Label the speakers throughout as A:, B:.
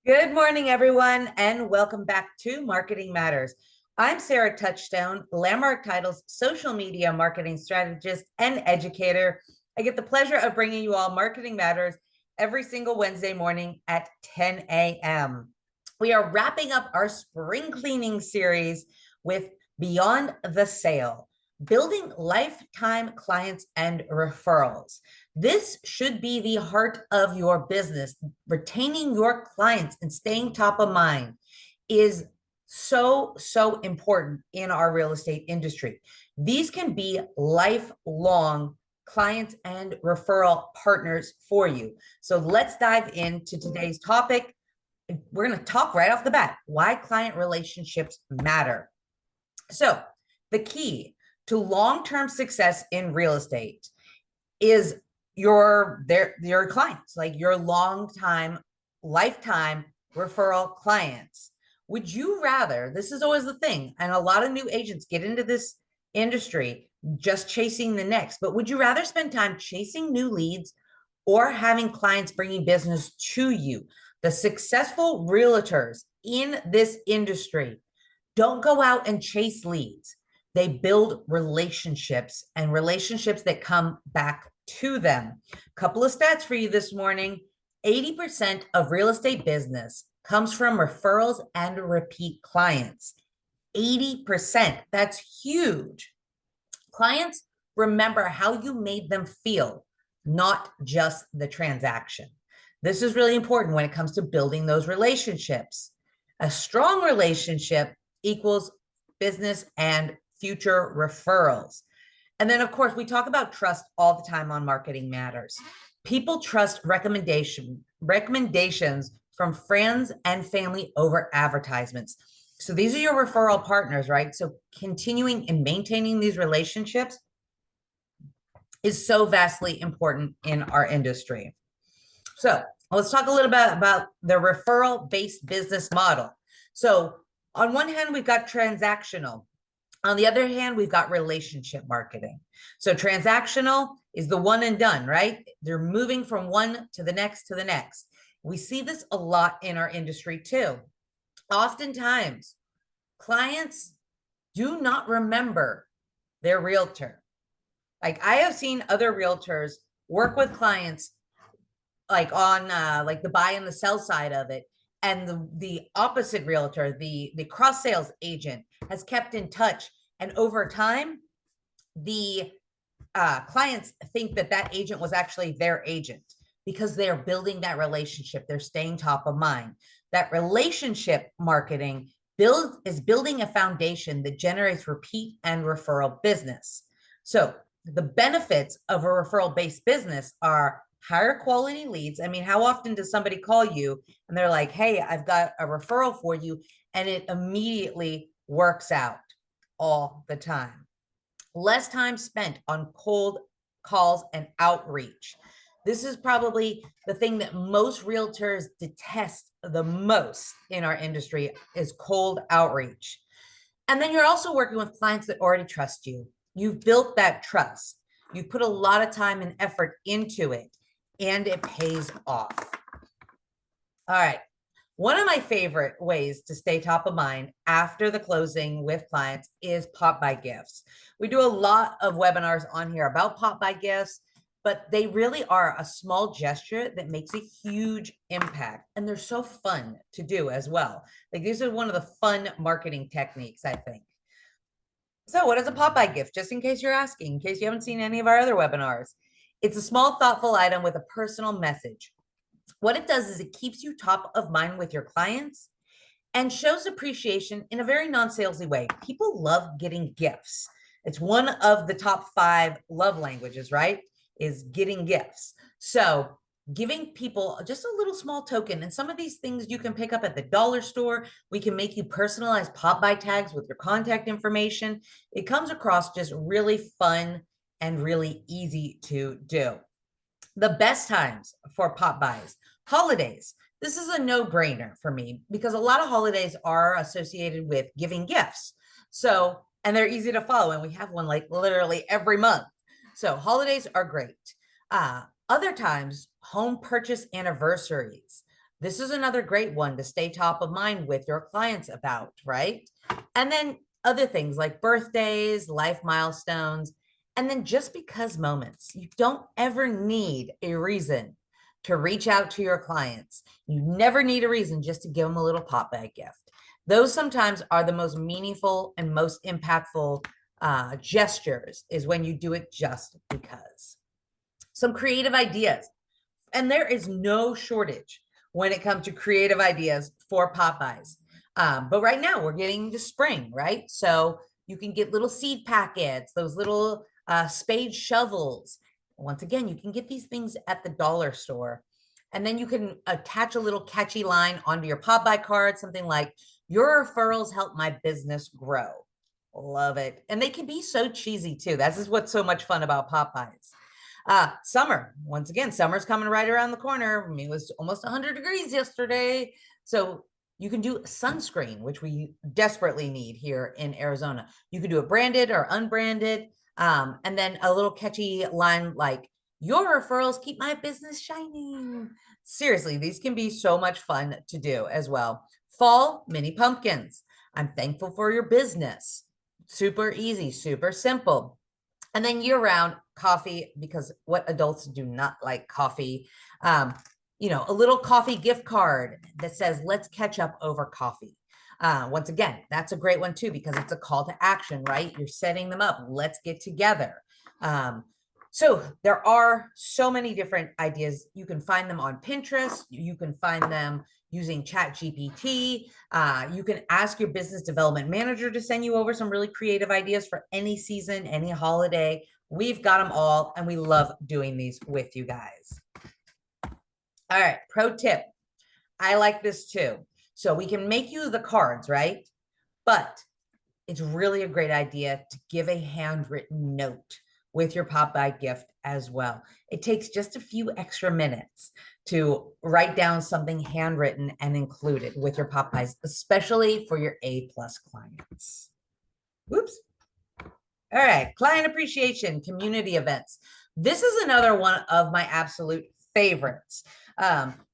A: Good morning, everyone, and welcome back to Marketing Matters. I'm Sarah Touchstone, Landmark Title's social media marketing strategist and educator. I get the pleasure of bringing you all Marketing Matters every single Wednesday morning at 10 a.m. We are wrapping up our spring cleaning series with Beyond the Sale, building lifetime clients and referrals. This should be the heart of your business. Retaining your clients and staying top of mind is so important in our real estate industry. These can be lifelong clients and referral partners for you. So let's dive into today's topic. We're going to talk right off the bat why client relationships matter. So the key to long-term success in real estate is your clients, like your lifetime referral clients. Would you rather, this is always the thing, and a lot of new agents get into this industry just chasing the next, but would you rather spend time chasing new leads or having clients bringing business to you? The successful realtors in this industry don't go out and chase leads. They build relationships, and relationships that come back to them. Couple of stats for you this morning. 80% of real estate business comes from referrals and repeat clients. 80%, that's huge. Clients remember how you made them feel, not just the transaction. This is really important when it comes to building those relationships. A strong relationship equals business and future referrals. And then, of course, we talk about trust all the time on Marketing Matters. People trust recommendations from friends and family over advertisements. So these are your referral partners, right? So continuing and maintaining these relationships is so vastly important in our industry. So let's talk a little bit about the referral-based business model. So on one hand, we've got transactional. On the other hand, we've got relationship marketing. So transactional is the one and done, right? They're moving from one to the next to the next. We see this a lot in our industry too. Oftentimes, clients do not remember their realtor. Like I have seen other realtors work with clients like on like the buy and the sell side of it. And the opposite realtor, the cross sales agent, has kept in touch. And over time, the clients think that that agent was actually their agent because they're building that relationship. They're staying top of mind. That relationship marketing is building a foundation that generates repeat and referral business. So the benefits of a referral-based business are higher quality leads. I mean, how often does somebody call you and they're like, hey, I've got a referral for you, and it immediately works out all the time. Less time spent on cold calls and outreach. This is probably the thing that most realtors detest the most in our industry is cold outreach. And then you're also working with clients that already trust you. You've built that trust. You've put a lot of time and effort into it, and it pays off. All right. One of my favorite ways to stay top of mind after the closing with clients is pop-by gifts. We do a lot of webinars on here about pop-by gifts, but they really are a small gesture that makes a huge impact. And they're so fun to do as well. Like these are one of the fun marketing techniques, I think. So what is a pop-by gift? Just in case you're asking, in case you haven't seen any of our other webinars. It's a small, thoughtful item with a personal message. What it does is it keeps you top of mind with your clients and shows appreciation in a very non-salesy way. People love getting gifts. It's one of the top 5 love languages, right? Is getting gifts. So giving people just a little small token, and some of these things you can pick up at the dollar store. We can make you personalized pop-by tags with your contact information. It comes across just really fun and really easy to do. The best times for pop-bys, holidays. This is a no-brainer for me because a lot of holidays are associated with giving gifts. So, and they're easy to follow, and we have one like literally every month. So holidays are great. Other times, home purchase anniversaries. This is another great one to stay top of mind with your clients about, right? And then other things like birthdays, life milestones, and then just because moments. You don't ever need a reason to reach out to your clients. You never need a reason just to give them a little pop bag gift. Those sometimes are the most meaningful and most impactful gestures, is when you do it just because. Some creative ideas. And there is no shortage when it comes to creative ideas for Popeyes. But right now we're getting to spring, right? So you can get little seed packets, those little spade shovels. Once again, you can get these things at the dollar store. And then you can attach a little catchy line onto your Popeye card, something like, your referrals help my business grow. Love it. And they can be so cheesy too. That's just what's so much fun about Popeyes. Summer, once again, summer's coming right around the corner. I mean, it was almost 100 degrees yesterday. So you can do sunscreen, which we desperately need here in Arizona. You can do it branded or unbranded. And then a little catchy line like, your referrals keep my business shining. Seriously, these can be so much fun to do as well. Fall mini pumpkins. I'm thankful for your business. Super easy, super simple. And then year round coffee, because what adults do not like coffee? A little coffee gift card that says, let's catch up over coffee. Once again, that's a great one too, because it's a call to action, right? You're setting them up. Let's get together. So there are so many different ideas. You can find them on Pinterest. You can find them using ChatGPT. You can ask your business development manager to send you over some really creative ideas for any season, any holiday. We've got them all, and we love doing these with you guys. All right, pro tip. I like this too. So we can make you the cards, right? But it's really a great idea to give a handwritten note with your Popeye gift as well. It takes just a few extra minutes to write down something handwritten and include it with your Popeyes, especially for your A+ clients. Whoops. All right, client appreciation, community events. This is another one of my absolute favorites.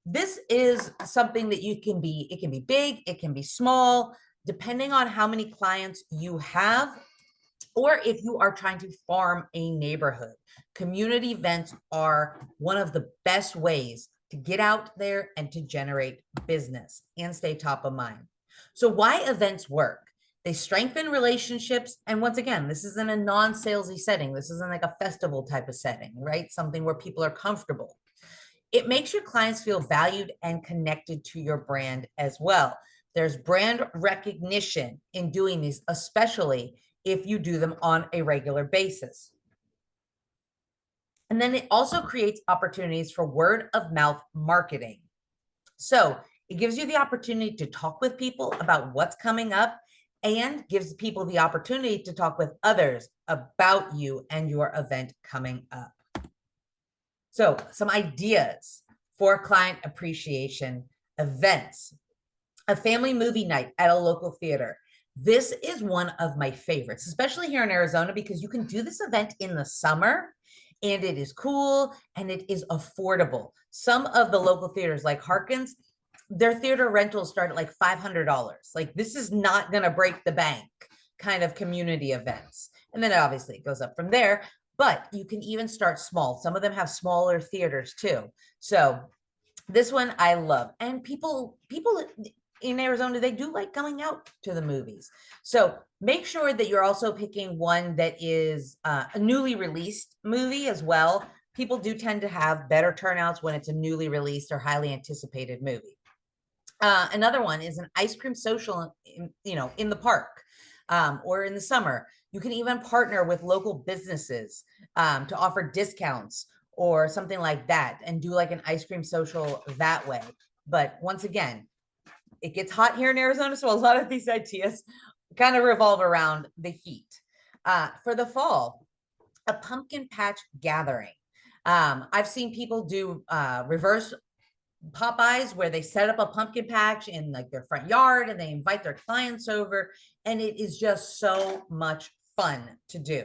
A: This is something that it can be big, it can be small, depending on how many clients you have, or if you are trying to farm a neighborhood. Community events are one of the best ways to get out there and to generate business and stay top of mind. So why events work? They strengthen relationships. And once again, this isn't a non-salesy setting. This isn't like a festival type of setting, right? Something where people are comfortable. It makes your clients feel valued and connected to your brand as well. There's brand recognition in doing these, especially if you do them on a regular basis. And then it also creates opportunities for word of mouth marketing. So it gives you the opportunity to talk with people about what's coming up, and gives people the opportunity to talk with others about you and your event coming up. So some ideas for client appreciation events. A family movie night at a local theater. This is one of my favorites, especially here in Arizona, because you can do this event in the summer and it is cool and it is affordable. Some of the local theaters like Harkins, their theater rentals start at like $500. Like, this is not going to break the bank kind of community events. And then obviously it goes up from there, but you can even start small. Some of them have smaller theaters too. So this one I love. And people in Arizona, they do like coming out to the movies. So make sure that you're also picking one that is a newly released movie as well. People do tend to have better turnouts when it's a newly released or highly anticipated movie. Another one is an ice cream social, in the park or in the summer. You can even partner with local businesses to offer discounts or something like that, and do like an ice cream social that way. But once again, it gets hot here in Arizona, so a lot of these ideas kind of revolve around the heat. For the fall, a pumpkin patch gathering. I've seen people do reverse Popeyes where they set up a pumpkin patch in like their front yard and they invite their clients over, and it is just so much fun to do.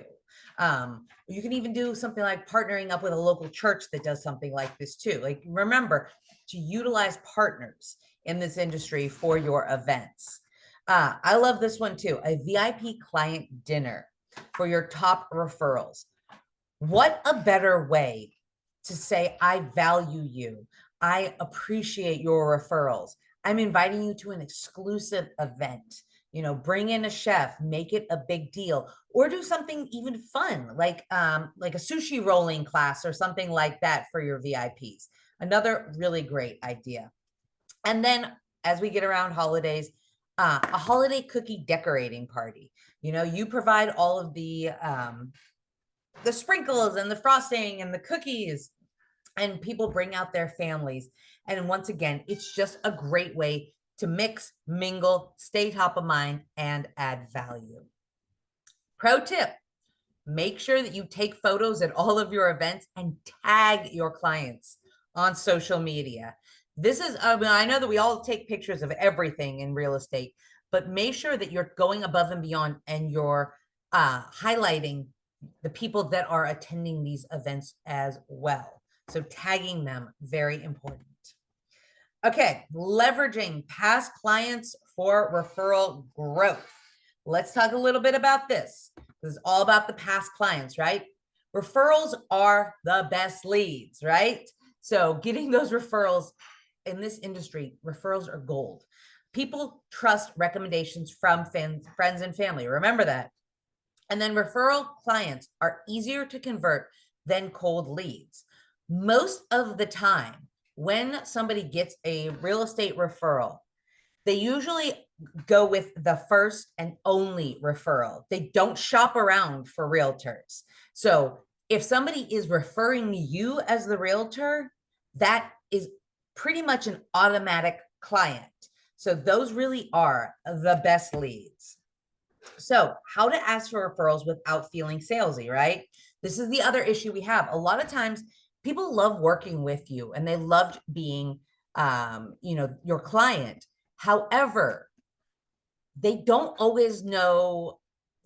A: You can even do something like partnering up with a local church that does something like this too. Like, remember, to utilize partners in this industry for your events. I love this one too, a VIP client dinner for your top referrals. What a better way to say, I value you. I appreciate your referrals. I'm inviting you to an exclusive event. Bring in a chef, make it a big deal, or do something even fun, like a sushi rolling class or something like that for your VIPs. Another really great idea. And then as we get around holidays, a holiday cookie decorating party. You provide all of the sprinkles and the frosting and the cookies, and people bring out their families. And once again, it's just a great way to mix, mingle, stay top of mind, and add value. Pro tip, make sure that you take photos at all of your events and tag your clients on social media. This is, I know that we all take pictures of everything in real estate, but make sure that you're going above and beyond and you're highlighting the people that are attending these events as well. So tagging them, very important. Okay, leveraging past clients for referral growth. Let's talk a little bit about this. This is all about the past clients, right? Referrals are the best leads, right? So getting those referrals in this industry, referrals are gold. People trust recommendations from friends and family. Remember that. And then referral clients are easier to convert than cold leads. Most of the time, when somebody gets a real estate referral, they usually go with the first and only referral. They don't shop around for realtors. So if somebody is referring you as the realtor, that is pretty much an automatic client. So those really are the best leads. So how to ask for referrals without feeling salesy, right? This is the other issue we have. A lot of times people love working with you and they loved being, your client. However, they don't always know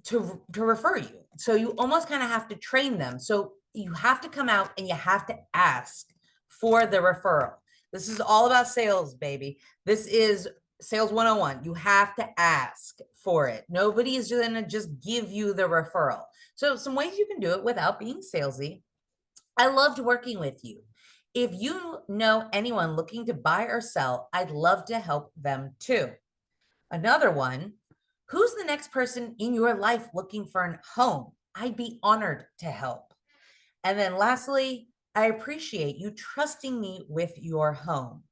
A: to refer you. So you almost kind of have to train them. So you have to come out and you have to ask for the referral. This is all about sales, baby. This is sales 101. You have to ask for it. Nobody is going to just give you the referral. So some ways you can do it without being salesy. I loved working with you. If you know anyone looking to buy or sell, I'd love to help them too. Another one, who's the next person in your life looking for a home? I'd be honored to help. And then lastly, I appreciate you trusting me with your home.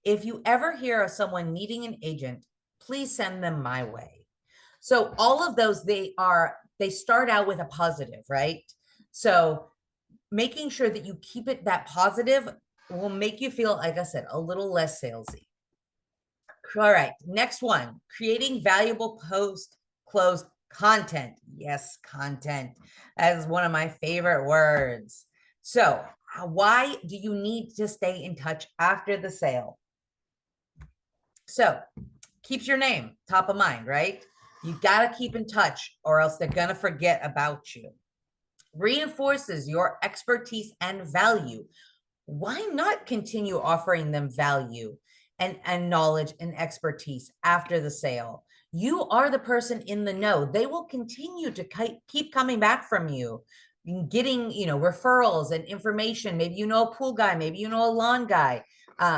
A: If you ever hear of someone needing an agent, please send them my way. So all of those, they start out with a positive, right? So making sure that you keep it that positive will make you feel, like I said, a little less salesy. All right, next one, creating valuable post-close content. Yes, content. That is one of my favorite words. So why do you need to stay in touch after the sale? So keeps your name top of mind, right? You got to keep in touch or else they're going to forget about you. Reinforces your expertise and value. Why not continue offering them value and knowledge and expertise after the sale? You are the person in the know. They will continue to keep coming back from you, getting, referrals and information. Maybe you know a pool guy, maybe you know a lawn guy,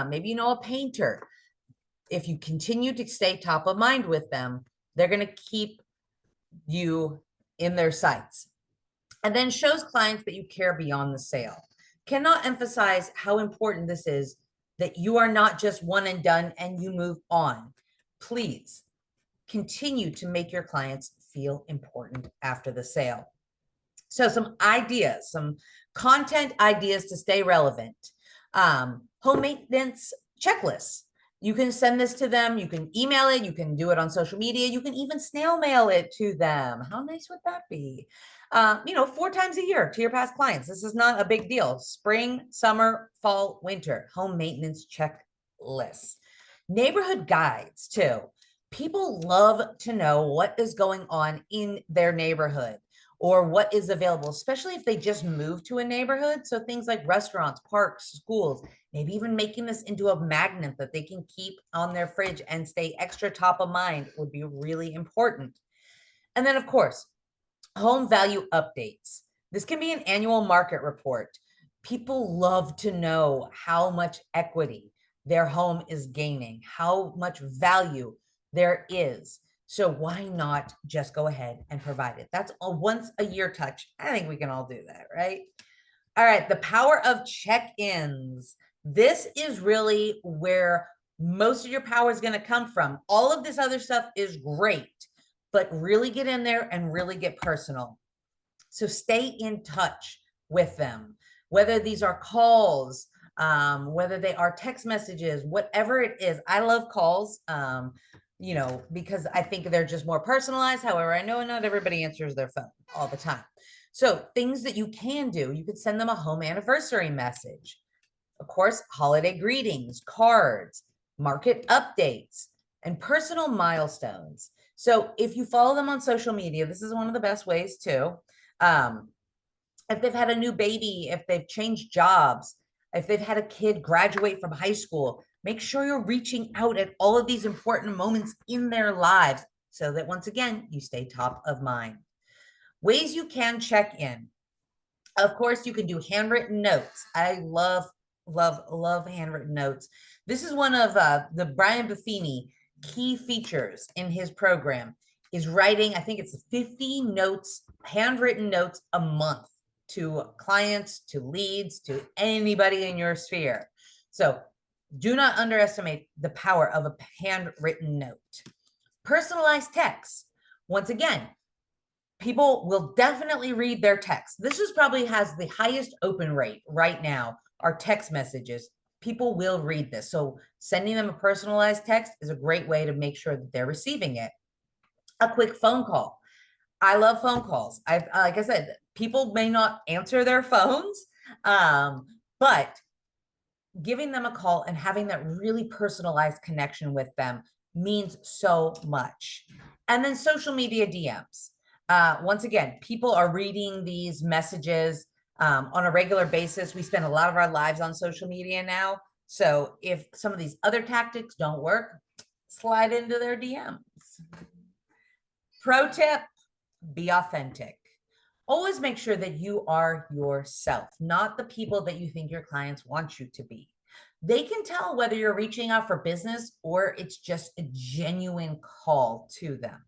A: maybe you know a painter. If you continue to stay top of mind with them, they're going to keep you in their sights. And then shows clients that you care beyond the sale. Cannot emphasize how important this is, that you are not just one and done and you move on. Please continue to make your clients feel important after the sale. So some ideas, some content ideas to stay relevant. Home maintenance checklists. You can send this to them. You can email it. You can do it on social media. You can even snail mail it to them. How nice would that be? 4 times a year to your past clients. This is not a big deal. Spring, summer, fall, winter, home maintenance checklists. Neighborhood guides too. People love to know what is going on in their neighborhood, or what is available, especially if they just move to a neighborhood. So things like restaurants, parks, schools, maybe even making this into a magnet that they can keep on their fridge and stay extra top of mind would be really important. And then, of course, home value updates. This can be an annual market report. People love to know how much equity their home is gaining, how much value there is. So why not just go ahead and provide it? That's a once a year touch. I think we can all do that, right? All right, the power of check-ins. This is really where most of your power is going to come from. All of this other stuff is great, but really get in there and really get personal. So stay in touch with them, whether these are calls, whether they are text messages, whatever it is. I love calls, because I think they're just more personalized. However, I know not everybody answers their phone all the time. So things that you can do, you could send them a home anniversary message. Of course, holiday greetings, cards, market updates, and personal milestones. So if you follow them on social media, this is one of the best ways too. If they've had a new baby, if they've changed jobs, if they've had a kid graduate from high school, make sure you're reaching out at all of these important moments in their lives so that once again, you stay top of mind. Ways you can check in. Of course, you can do handwritten notes. I love, love, love handwritten notes. This is one of the Brian Buffini key features in his program is writing, I think it's 50 notes, handwritten notes a month to clients, to leads, to anybody in your sphere. So do not underestimate the power of a handwritten note. Personalized text. Once again, people will definitely read their text. This is probably has the highest open rate right now, our text messages. People will read this. So sending them a personalized text is a great way to make sure that they're receiving it. A quick phone call. I love phone calls. Like I said, people may not answer their phones, but giving them a call and having that really personalized connection with them means so much. And then social media DMs. Once again, people are reading these messages on a regular basis. We spend a lot of our lives on social media now. So if some of these other tactics don't work, slide into their DMs. Pro tip, be authentic. Always make sure that you are yourself, not the people that you think your clients want you to be. They can tell whether you're reaching out for business or it's just a genuine call to them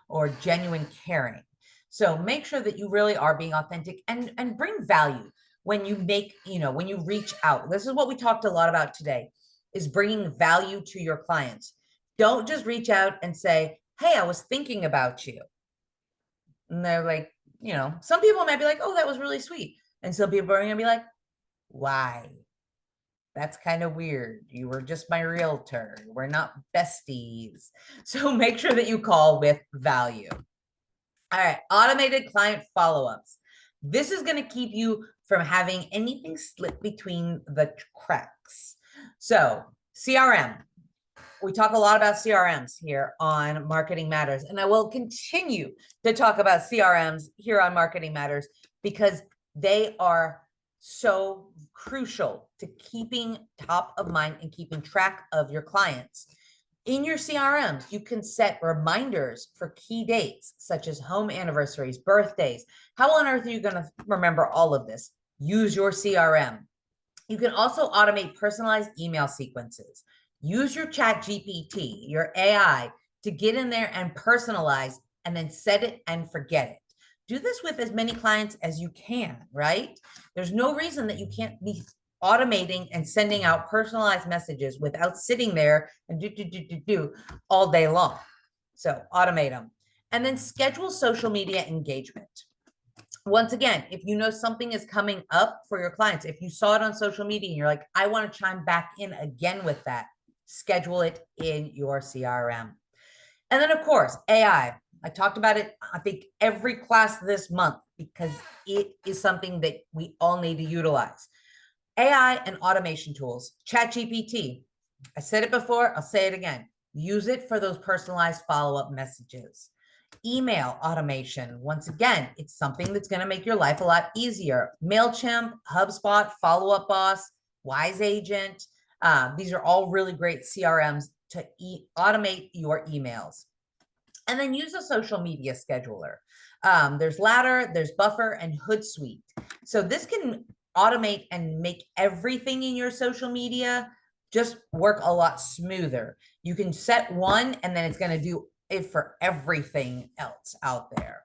A: or genuine caring. So make sure that you really are being authentic and bring value when you when you reach out. This is what we talked a lot about today, is bringing value to your clients. Don't just reach out and say, hey, I was thinking about you. And they're like, some people might be like, oh, that was really sweet. And some people are going to be like, why? That's kind of weird. You were just my realtor. We're not besties. So make sure that you call with value. All right, automated client follow-ups. This is going to keep you from having anything slip between the cracks. So CRM. We talk a lot about CRMs here on Marketing Matters, and I will continue to talk about CRMs here on Marketing Matters because they are so crucial to keeping top of mind and keeping track of your clients. In your CRMs, you can set reminders for key dates, such as home anniversaries, birthdays. How on earth are you going to remember all of this? Use your CRM. You can also automate personalized email sequences. Use your chat GPT, your AI, to get in there and personalize and then set it and forget it. Do this with as many clients as you can, right? There's no reason that you can't be automating and sending out personalized messages without sitting there and do all day long. So automate them. And then schedule social media engagement. Once again, if you know something is coming up for your clients, if you saw it on social media and you're like, I want to chime back in again with that, schedule it in your CRM. And then, of course, AI. I talked about it, I think, every class this month because it is something that we all need to utilize. AI and automation tools, ChatGPT. I said it before, I'll say it again. Use it for those personalized follow-up messages. Email automation. Once again, it's something that's going to make your life a lot easier. MailChimp, HubSpot, Follow Up Boss, Wise Agent. These are all really great CRMs to automate your emails. And then use a social media scheduler. There's Ladder, there's Buffer, and Hootsuite. So this can automate and make everything in your social media just work a lot smoother. You can set one and then it's going to do it for everything else out there.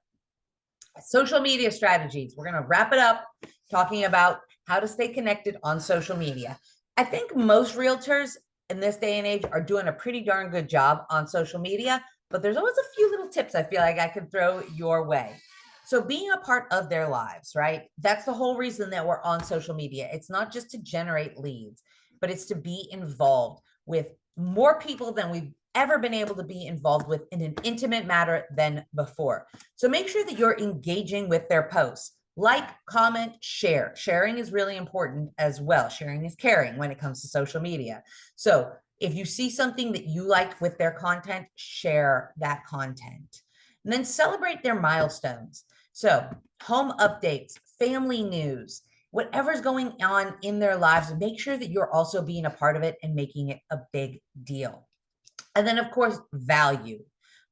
A: Social media strategies. We're going to wrap it up talking about how to stay connected on social media. I think most realtors in this day and age are doing a pretty darn good job on social media, but there's always a few little tips I feel like I could throw your way. So being a part of their lives, right? That's the whole reason that we're on social media. It's not just to generate leads, but it's to be involved with more people than we've ever been able to be involved with in an intimate manner than before. So make sure that you're engaging with their posts. Like, comment, share. Sharing is really important as well. Sharing is caring when it comes to social media. So if you see something that you like with their content, share that content. And then celebrate their milestones. So home updates, family news, whatever's going on in their lives, make sure that you're also being a part of it and making it a big deal. And then, of course, value.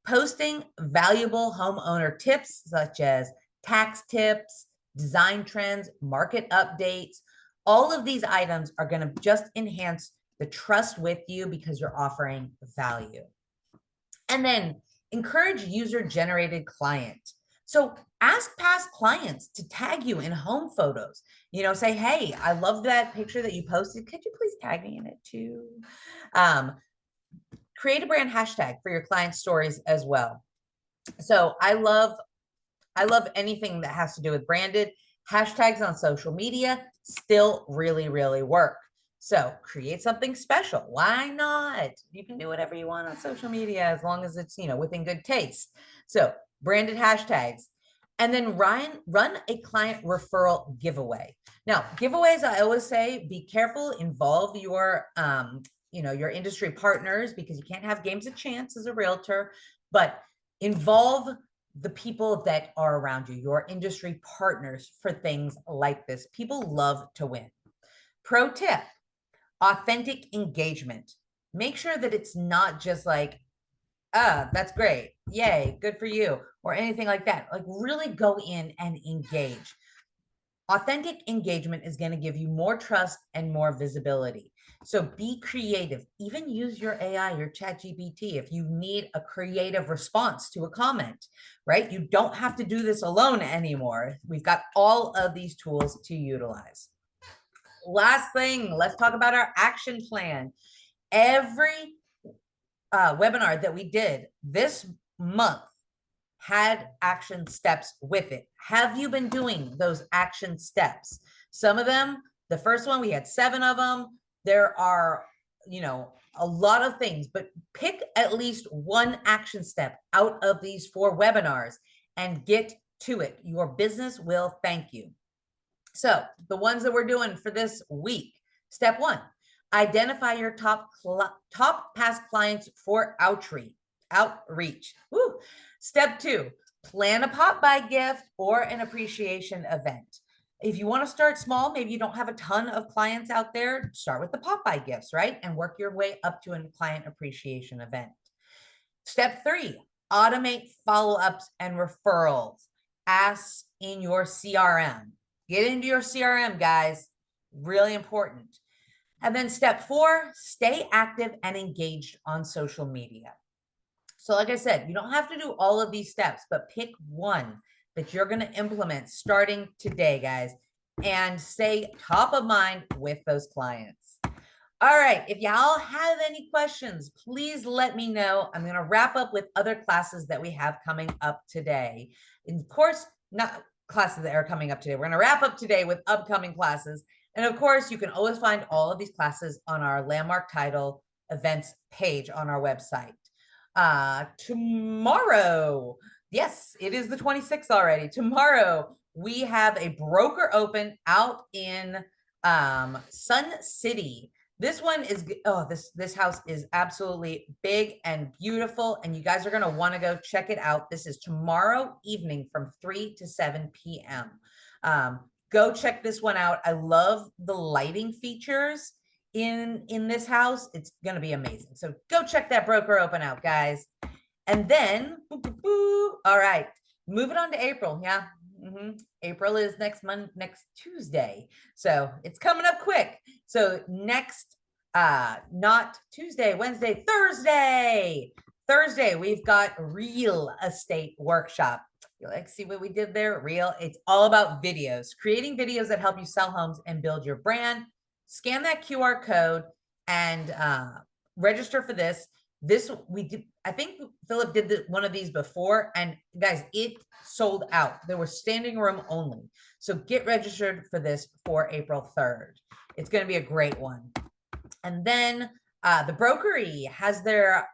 A: Posting valuable homeowner tips such as tax tips, design trends, market updates. All of these items are going to just enhance the trust with you because you're offering value. And then encourage user-generated client. So ask past clients to tag you in home photos. You know, say, hey, I love that picture that you posted. Could you please tag me in it too? Create a brand hashtag for your client stories as well. So I love anything that has to do with branded hashtags on social media. Still really, really work. So create something special. Why not? You can do whatever you want on social media as long as it's, you know, within good taste. So branded hashtags. And then run a client referral giveaway. Now, giveaways, I always say, be careful, involve your your industry partners, because you can't have games of chance as a realtor, but involve the people that are around you, your industry partners, for things like this. People love to win. Pro tip, authentic engagement. Make sure that it's not just like, that's great, yay, good for you, or anything like that. Like, really go in and engage. Authentic engagement is going to give you more trust and more visibility. So be creative. Even use your AI, your ChatGPT, if you need a creative response to a comment, right? You don't have to do this alone anymore. We've got all of these tools to utilize. Last thing, let's talk about our action plan. Every webinar that we did this month had action steps with it. Have you been doing those action steps? Some of them, the first one, we had 7 of them. There are, a lot of things, but pick at least one action step out of these 4 webinars and get to it. Your business will thank you. So the ones that we're doing for this week, step 1, identify your top past clients for outreach. Woo. Step 2, plan a pop-by gift or an appreciation event. If you want to start small, maybe you don't have a ton of clients out there, start with the pop-by gifts, right? And work your way up to a client appreciation event. Step 3, automate follow-ups and referrals. Ask in your CRM. Get into your CRM, guys. Really important. And then step 4, stay active and engaged on social media. So like I said, you don't have to do all of these steps, but pick one that you're going to implement starting today, guys, and stay top of mind with those clients. All right. If y'all have any questions, please let me know. I'm going to wrap up with other classes that we have coming up today. And of course, not classes that are coming up today. We're going to wrap up today with upcoming classes. And of course, you can always find all of these classes on our Landmark Title events page on our website. Tomorrow, yes, it is the 26th already. Tomorrow, we have a broker open out in Sun City. This one is, oh, this house is absolutely big and beautiful, and you guys are going to want to go check it out. This is tomorrow evening from 3 to 7 p.m. Go check this one out. I love the lighting features in this house. It's going to be amazing. So go check that broker open out, guys. And then, all right, moving on to April. Yeah. April is next Tuesday. So it's coming up quick. So next, not Tuesday, Wednesday, Thursday, we've got real estate workshop. You like see what we did there? Real. It's all about videos, creating videos that help you sell homes and build your brand. Scan that QR code and register for this. This we did. I think Philip did one of these before, and guys, it sold out. There was standing room only. So get registered for this for April 3rd. It's going to be a great one. And then the Brokery has their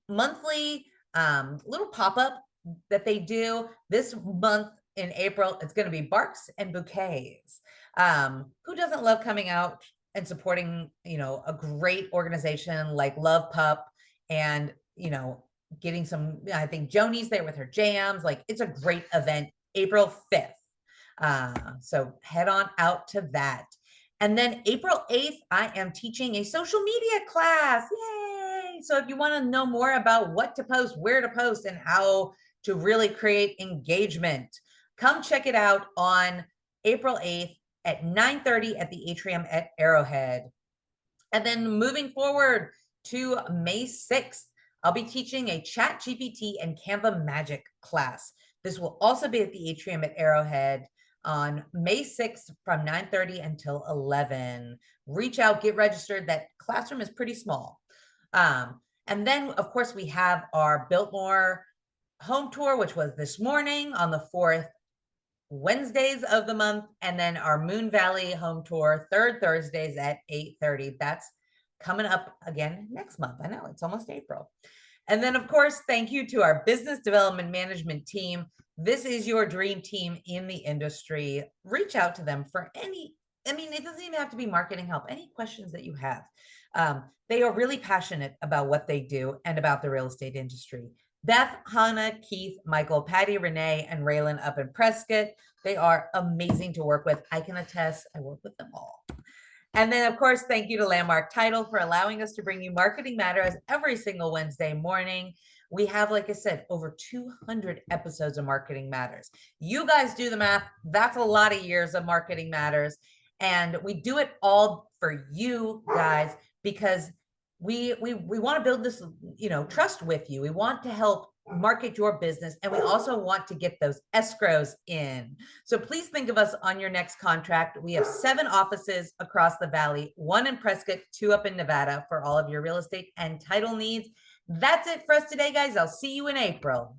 A: monthly little pop-up that they do this month in April. It's going to be Barks and Bouquets. Who doesn't love coming out and supporting, a great organization like Love Pup and, getting some, I think Joni's there with her jams. Like, it's a great event, April 5th. So head on out to that. And then April 8th, I am teaching a social media class. Yay! So if you want to know more about what to post, where to post, and how to really create engagement, come check it out on April 8th at 9:30 at the Atrium at Arrowhead. And then moving forward to May 6th, I'll be teaching a ChatGPT and Canva Magic class. This will also be at the Atrium at Arrowhead on May 6th from 9:30 until 11. Reach out, get registered. That classroom is pretty small. And then, of course, we have our Biltmore home tour, which was this morning on the 4th Wednesdays of the month, and then our Moon Valley home tour, third Thursdays at 8:30. That's coming up again next month. I know it's almost April. And then, of course, thank you to our business development management team. This is your dream team in the industry. Reach out to them for any, it doesn't even have to be marketing help, any questions that you have. They are really passionate about what they do and about the real estate industry. Beth, Hannah, Keith, Michael, Patty, Renee, and Raylan up in Prescott. They are amazing to work with. I can attest, I work with them all. And then, of course, thank you to Landmark Title for allowing us to bring you Marketing Matters every single Wednesday morning. We have, like I said, over 200 episodes of Marketing Matters. You guys do the math. That's a lot of years of Marketing Matters. And we do it all for you guys because we want to build this, trust with you. We want to help market your business, and we also want to get those escrows in. So please think of us on your next contract. We have 7 offices across the valley, 1 in Prescott, 2 up in Nevada for all of your real estate and title needs. That's it for us today, guys. I'll see you in April.